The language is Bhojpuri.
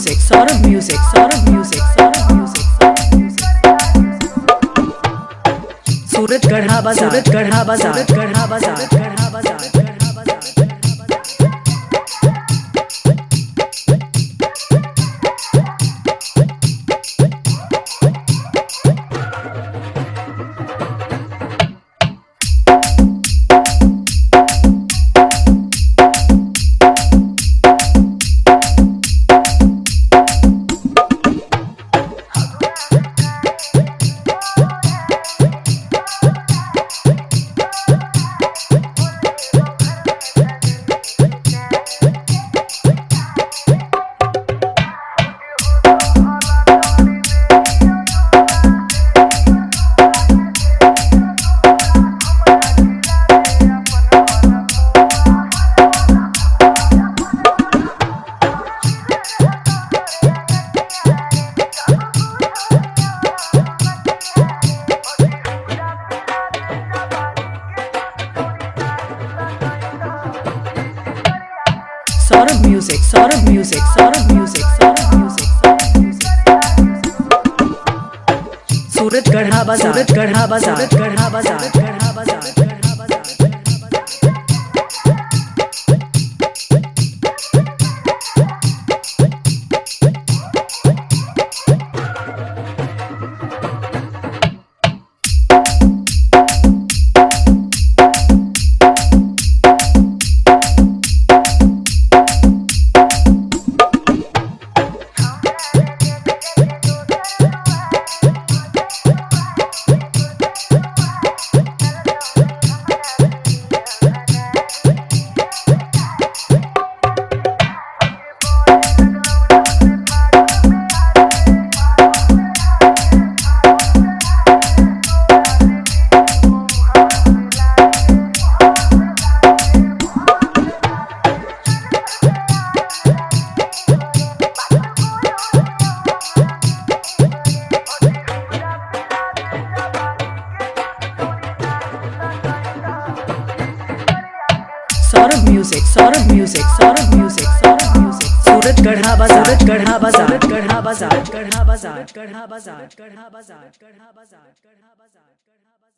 music, Saurabh music, Saurabh music, Saurabh music, Saurabh music. सूरज गढ़ा बाजार, सूरज गढ़ा बाजार, सूरज गढ़ा बाजार, गढ़ा बाजार, गढ़ा बाजार। Saurabh music, Saurabh music, Saurabh music, Saurabh music, Saurabh music. सूरज गढ़ा बाजार, सूरज गढ़ा बाजार, सूरज गढ़ा बाजार, गढ़ा बाजार, गढ़ा बाजार। Saurabh music, Saurabh music, Saurabh music, Saurabh music. सूरज गढ़ा बाजार, सूरज गढ़ा बाजार, सूरज गढ़ा बाजार, गढ़ा बाजार, गढ़ा बाजार, गढ़ा बाजार, गढ़ा बाजार, गढ़ा बाजार।